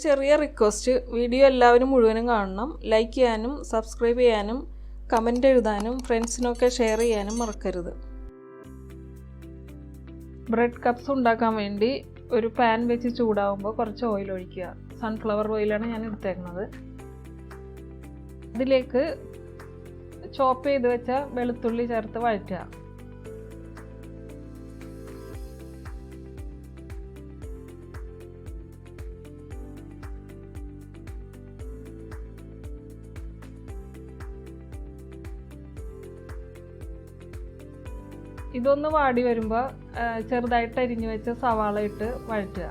ചെറിയ request, video എല്ലാവരും മുഴുവനും കാണണം. ലൈക്ക് ചെയ്യാനും സബ്സ്ക്രൈബ് ചെയ്യാനും കമൻ്റ് എഴുതാനും ഫ്രണ്ട്സിനൊക്കെ ഷെയർ ചെയ്യാനും മറക്കരുത്. ബ്രെഡ് കപ്സ് ഉണ്ടാക്കാൻ വേണ്ടി ഒരു പാൻ വെച്ച് ചൂടാവുമ്പോൾ കുറച്ച് ഓയിൽ ഒഴിക്കുക. സൺഫ്ലവർ ഓയിലാണ് ഞാൻ എടുത്തേക്കുന്നത്. അതിലേക്ക് ചോപ്പ് ചെയ്ത് വെച്ച വെളുത്തുള്ളി ചേർത്ത് വഴറ്റുക. ഇതൊന്ന് വാടി വരുമ്പോൾ ചെറുതായിട്ട് അരിഞ്ഞു വെച്ച സവാള ഇട്ട് വഴറ്റുക.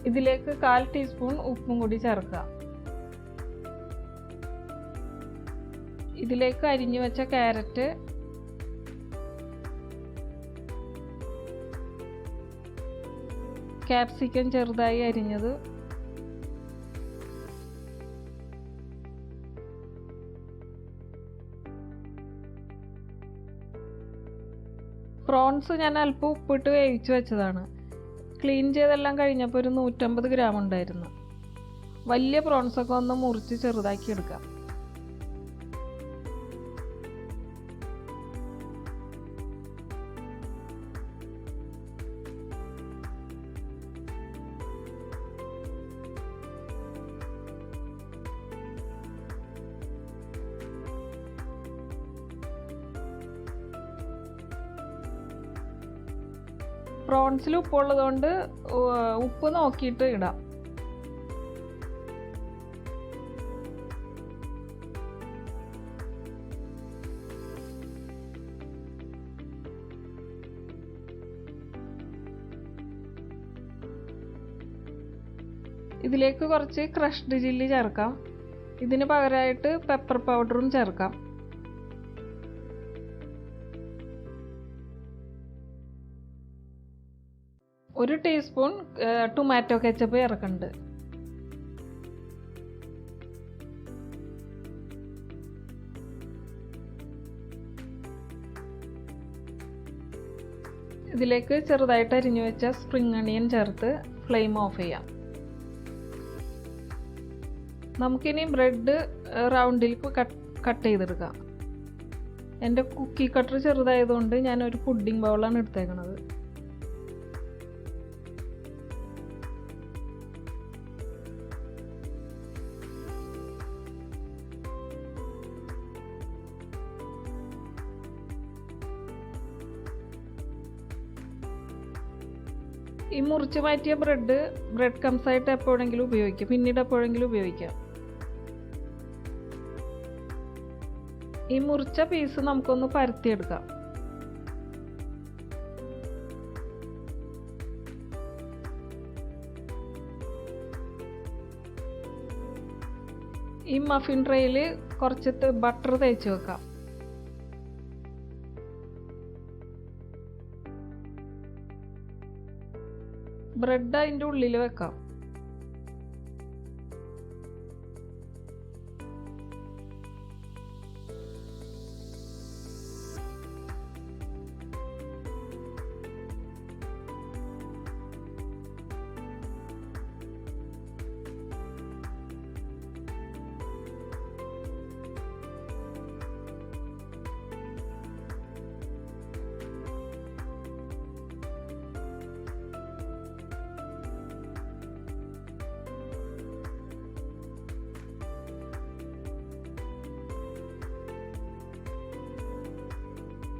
ഇതിലേക്ക് 1/4 ടീസ്പൂൺ ഉപ്പും കൂടി ചേർക്കുക. ഇതിലേക്ക് അരിഞ്ഞു വെച്ച ക്യാരറ്റ്, ക്യാപ്സിക്കം ചെറുതായി അരിഞ്ഞത്, പ്രോൺസ് ഞാൻ അല്പം ഉപ്പിട്ട് വേവിച്ച് വെച്ചതാണ്. ക്ലീൻ ചെയ്തെല്ലാം കഴിഞ്ഞപ്പോൾ ഒരു 150 ഗ്രാം ഉണ്ടായിരുന്നു. വലിയ പ്രോൺസൊക്കെ ഒന്ന് മുറിച്ച് ചെറുതാക്കി എടുക്കാം. പ്രോൺസിൽ ഉപ്പുള്ളതുകൊണ്ട് ഉപ്പ് നോക്കിയിട്ട് ഇടാം. ഇതിലേക്ക് കുറച്ച് ക്രഷ്ഡ് ചില്ലി ചേർക്കാം. ഇതിന് പകരമായിട്ട് പെപ്പർ പൗഡറും ചേർക്കാം. ഒരു ടീസ്പൂൺ ടൊമാറ്റോ കെച്ചപ്പ് ചേർക്കുന്നുണ്ട്. ഇതിലേക്ക് ചെറുതായിട്ട് അരിഞ്ഞു വെച്ച സ്പ്രിംഗ് അണിയൻ ചേർത്ത് ഫ്ലെയിം ഓഫ് ചെയ്യാം. നമുക്കിനി ബ്രെഡ് റൗണ്ടിൽ കട്ട് ചെയ്തെടുക്കാം. എൻ്റെ കുക്കി കട്ടർ ചെറുതായതുകൊണ്ട് ഞാൻ ഒരു പുഡിംഗ് ബൗളാണ് എടുത്തേക്കുന്നത്. ഈ മുറിച്ച് മാറ്റിയ ബ്രെഡ് കംസ് ആയിട്ട് എപ്പോഴെങ്കിലും ഉപയോഗിക്കാം, പിന്നീട് എപ്പോഴെങ്കിലും ഉപയോഗിക്കാം. ഈ മുറിച്ച പീസ് നമുക്കൊന്ന് പരത്തിയെടുക്കാം. ഈ മഫിൻ ട്രേയിൽ കുറച്ച് ബട്ടർ തേച്ച് വെക്കാം. ബ്രെഡ് അതിൻ്റെ ഉള്ളിൽ വെക്കാം.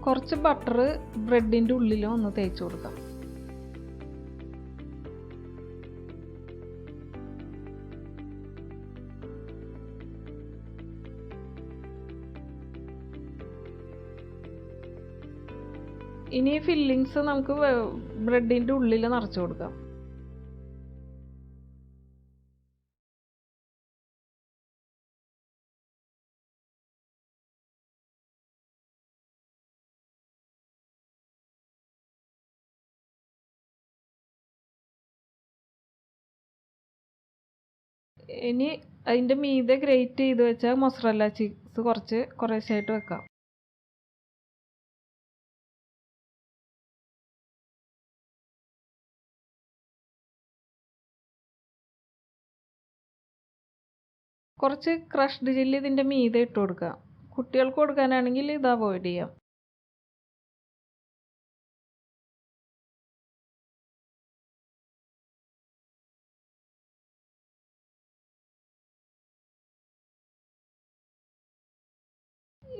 കുറച്ച് ബട്ടർ ബ്രെഡിൻ്റെ ഉള്ളിലും ഒന്ന് തേച്ച് കൊടുക്കാം. ഇനി ഫില്ലിങ്സ് നമുക്ക് ബ്രെഡിൻ്റെ ഉള്ളിൽ നിറച്ച് കൊടുക്കാം. ഇനി അതിൻ്റെ മീതെ ഗ്രേറ്റ് ചെയ്ത് വെച്ച മൊസറല്ല ചീസ് കുറേശ്ശായിട്ട് വെക്കാം. കുറച്ച് ക്രഷ്ഡ് ചില്ലി ഇതിൻ്റെ മീതെ ഇട്ട് കൊടുക്കാം. കുട്ടികൾക്ക് കൊടുക്കാനാണെങ്കിൽ ഇത് അവോയ്ഡ് ചെയ്യാം.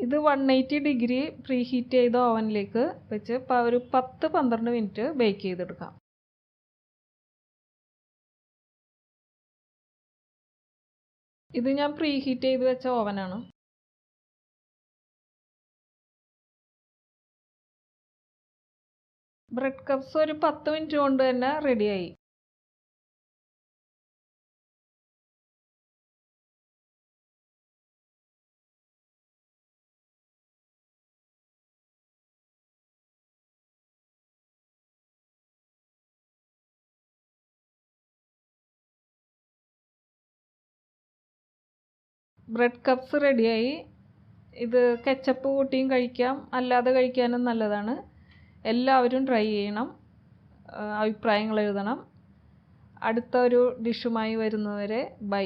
ഇത് 180 ഡിഗ്രി പ്രീ ഹീറ്റ് ചെയ്ത ഓവനിലേക്ക് വെച്ച് ഒരു 10-12 മിനിറ്റ് ബേക്ക് ചെയ്തെടുക്കാം. ഇത് ഞാൻ പ്രീ ഹീറ്റ് ചെയ്ത് വെച്ച ഓവനാണ്. ബ്രെഡ് കപ്സ് ഒരു 10 മിനിറ്റ് കൊണ്ട് തന്നെ റെഡിയായി. ബ്രെഡ് കപ്സ് റെഡിയായി. ഇത് കെച്ചപ്പ് കൂട്ടിയും കഴിക്കാം, അല്ലാതെ കഴിക്കാനും നല്ലതാണ്. എല്ലാവരും ട്രൈ ചെയ്യണം, അഭിപ്രായങ്ങൾ എഴുതണം. അടുത്ത ഒരു ഡിഷുമായി വരുന്നവരെ ബൈ.